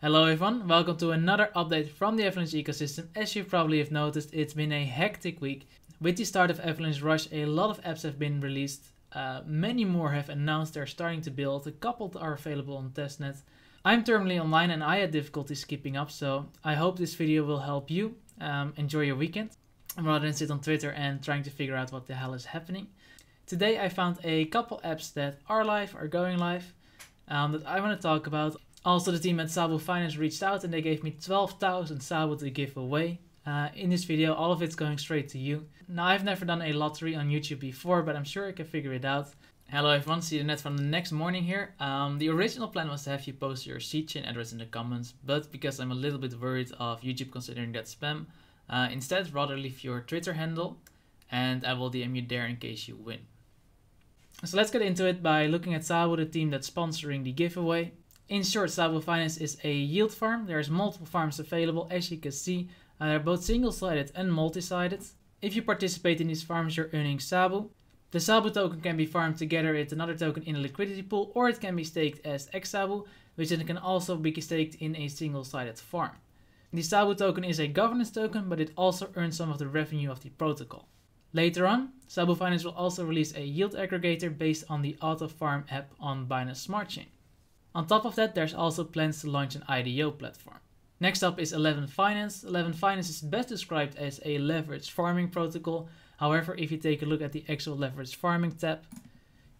Hello everyone, welcome to another update from the Avalanche ecosystem. As you probably have noticed, it's been a hectic week. With the start of Avalanche Rush, a lot of apps have been released. Many more have announced they're starting to build. A couple are available on Testnet. I'm terminally online and I had difficulties keeping up, so I hope this video will help you enjoy your weekend rather than sit on Twitter and trying to figure out what the hell is happening. Today I found a couple apps that are live, are going live, that I want to talk about. Also, the team at Zabu Finance reached out and they gave me 12,000 Zabu to give away. In this video, all of it's going straight to you. Now, I've never done a lottery on YouTube before, but I'm sure I can figure it out. Hello everyone, see you net from the next morning here. The original plan was to have you post your seed chain address in the comments, but because I'm a little bit worried of YouTube considering that spam, instead rather leave your Twitter handle and I will DM you there in case you win. So let's get into it by looking at Zabu, the team that's sponsoring the giveaway. In short, Zabu Finance is a yield farm. There's multiple farms available, as you can see. They're both single-sided and multi-sided. If you participate in these farms, you're earning Zabu. The Zabu token can be farmed together with another token in a liquidity pool, or it can be staked as xZabu, which then can also be staked in a single-sided farm. The Zabu token is a governance token, but it also earns some of the revenue of the protocol. Later on, Zabu Finance will also release a yield aggregator based on the Auto Farm app on Binance Smart Chain. On top of that, there's also plans to launch an IDO platform. Next up is Eleven.finance. Eleven.finance is best described as a leverage farming protocol. However, if you take a look at the actual leverage farming tab,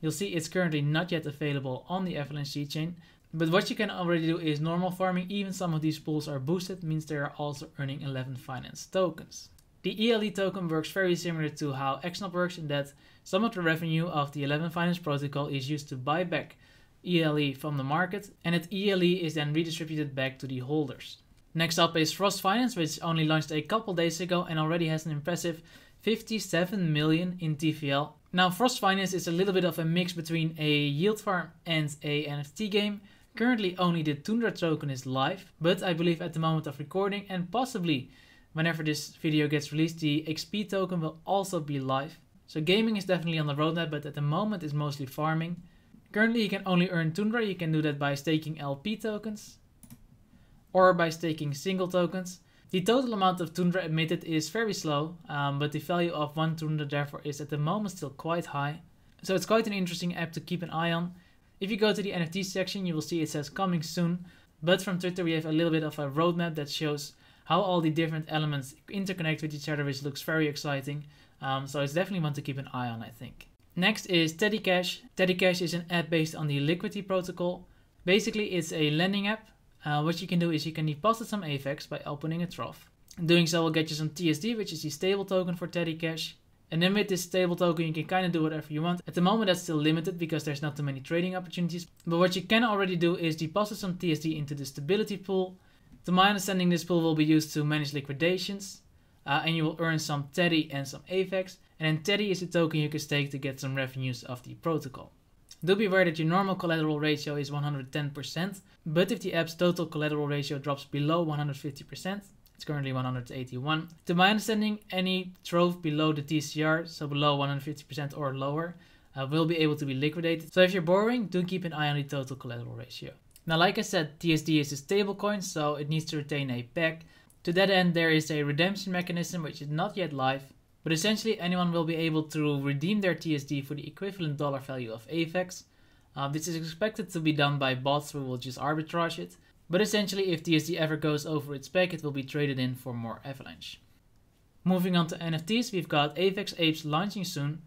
you'll see it's currently not yet available on the Avalanche seed chain. But what you can already do is normal farming. Even some of these pools are boosted, means they are also earning Eleven.finance tokens. The ELE token works very similar to how xDollar works in that some of the revenue of the Eleven.finance protocol is used to buy back ELE from the market, and that ELE is then redistributed back to the holders. Next up is Frost.Finance, which only launched a couple days ago and already has an impressive 57 million in TVL. Now, Frost.Finance is a little bit of a mix between a yield farm and a NFT game. Currently only the Tundra token is live, but I believe at the moment of recording and possibly whenever this video gets released, the XP token will also be live. So gaming is definitely on the roadmap, but at the moment it's mostly farming. Currently you can only earn Tundra. You can do that by staking LP tokens or by staking single tokens. The total amount of Tundra emitted is very slow, but the value of one Tundra therefore is at the moment still quite high. So it's quite an interesting app to keep an eye on. If you go to the NFT section, you will see it says coming soon, but from Twitter we have a little bit of a roadmap that shows how all the different elements interconnect with each other, which looks very exciting. So it's definitely one to keep an eye on, I think. Next is TeddyCash. TeddyCash is an app based on the Liquity protocol. Basically, it's a lending app. What you can do is you can deposit some Avax by opening a trough. Doing so will get you some TSD, which is the stable token for TeddyCash. And then with this stable token, you can kind of do whatever you want. At the moment, that's still limited because there's not too many trading opportunities. But what you can already do is deposit some TSD into the stability pool. To my understanding, this pool will be used to manage liquidations. And you will earn some Teddy and some Avax. And then Teddy is a token you can stake to get some revenues of the protocol. Do be aware that your normal collateral ratio is 110%, but if the app's total collateral ratio drops below 150%, it's currently 181. To my understanding, any trove below the TCR, so below 150% or lower, will be able to be liquidated. So if you're borrowing, do keep an eye on the total collateral ratio. Now, like I said, TSD is a stablecoin, so it needs to retain a peg. To that end, there is a redemption mechanism which is not yet live. But essentially anyone will be able to redeem their TSD for the equivalent dollar value of Avax. This is expected to be done by bots who will just arbitrage it. But essentially if TSD ever goes over its peg, it will be traded in for more Avalanche. Moving on to NFTs, we've got Avax Apes launching soon.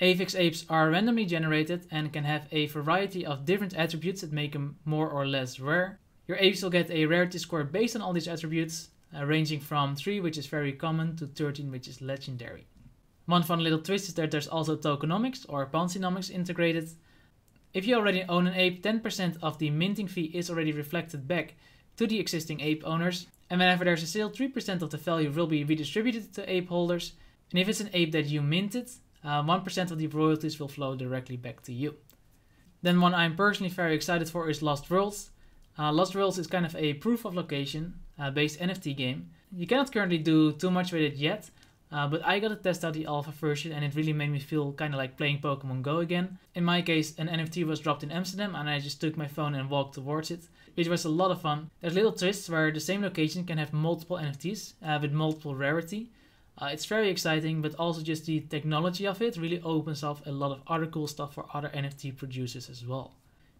Avax Apes are randomly generated and can have a variety of different attributes that make them more or less rare. Your apes will get a rarity score based on all these attributes. Ranging from 3, which is very common, to 13, which is legendary. One fun little twist is that there's also tokenomics or Ponzinomics integrated. If you already own an ape, 10% of the minting fee is already reflected back to the existing ape owners. And whenever there's a sale, 3% of the value will be redistributed to ape holders. And if it's an ape that you minted, 1% of the royalties will flow directly back to you. Then one I'm personally very excited for is Lost Worlds. Lost Worlds is kind of a proof of location based NFT game. You cannot currently do too much with it yet, but I got to test out the alpha version and it really made me feel kind of like playing Pokemon Go again. In my case, an NFT was dropped in Amsterdam and I just took my phone and walked towards it, which was a lot of fun. There's little twists where the same location can have multiple NFTs with multiple rarity. It's very exciting, but also just the technology of it really opens up a lot of other cool stuff for other NFT producers as well.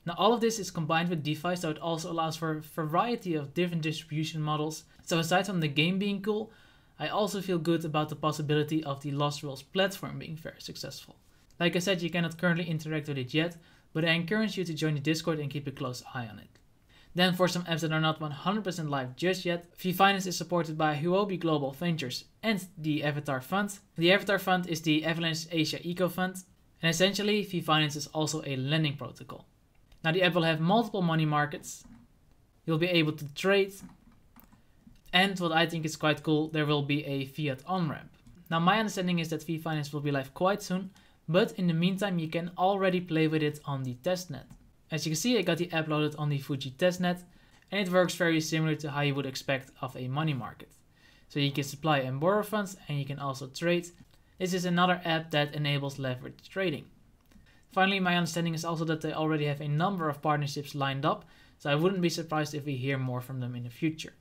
Now all of this is combined with DeFi, so it also allows for a variety of different distribution models. So aside from the game being cool, I also feel good about the possibility of the Lost Worlds platform being very successful. Like I said, you cannot currently interact with it yet, but I encourage you to join the Discord and keep a close eye on it. Then for some apps that are not 100% live just yet, Vee.Finance is supported by Huobi Global Ventures and the Avatar Fund. The Avatar Fund is the Avalanche Asia Eco Fund, and essentially Vee.Finance is also a lending protocol. Now the app will have multiple money markets, you'll be able to trade, and what I think is quite cool, there will be a fiat on-ramp. Now my understanding is that Vee.Finance will be live quite soon, but in the meantime you can already play with it on the testnet. As you can see, I got the app loaded on the Fuji testnet, and it works very similar to how you would expect of a money market. So you can supply and borrow funds and you can also trade. This is another app that enables leverage trading. Finally, my understanding is also that they already have a number of partnerships lined up, so I wouldn't be surprised if we hear more from them in the future.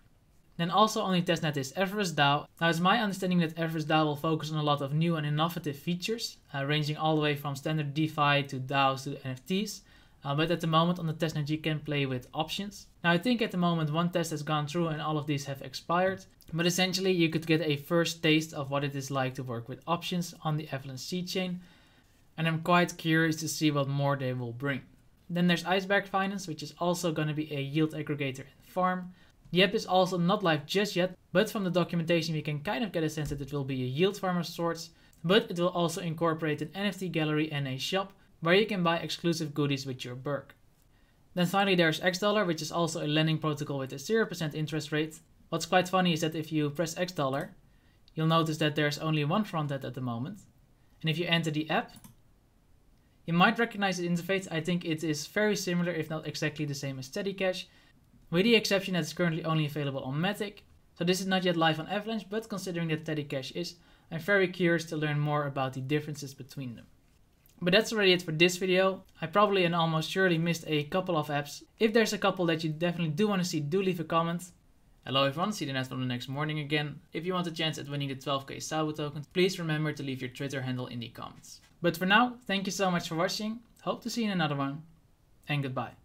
Then also on the testnet is Everest DAO. Now it's my understanding that Everest DAO will focus on a lot of new and innovative features, ranging all the way from standard DeFi to DAOs to NFTs. But at the moment on the testnet you can play with options. Now I think at the moment one test has gone through and all of these have expired. But essentially you could get a first taste of what it is like to work with options on the Avalanche seed chain. And I'm quite curious to see what more they will bring. Then there's Iceberg Finance, which is also going to be a yield aggregator and farm. The app is also not live just yet, but from the documentation we can kind of get a sense that it will be a yield farm of sorts. But it will also incorporate an NFT gallery and a shop, where you can buy exclusive goodies with your Berg. Then finally there's xDollar, which is also a lending protocol with a 0% interest rate. What's quite funny is that if you press xDollar, you'll notice that there's only one frontend at the moment. And if you enter the app, you might recognize the interface. I think it is very similar, if not exactly the same as SteadyCash, with the exception that it's currently only available on Matic. So this is not yet live on Avalanche, but considering that SteadyCash is, I'm very curious to learn more about the differences between them. But that's already it for this video. I probably and almost surely missed a couple of apps. If there's a couple that you definitely do want to see, do leave a comment. Hello everyone, see the net from the next morning again. If you want a chance at winning the 12k Zabu tokens, please remember to leave your Twitter handle in the comments. But for now, thank you so much for watching, hope to see you in another one, and goodbye.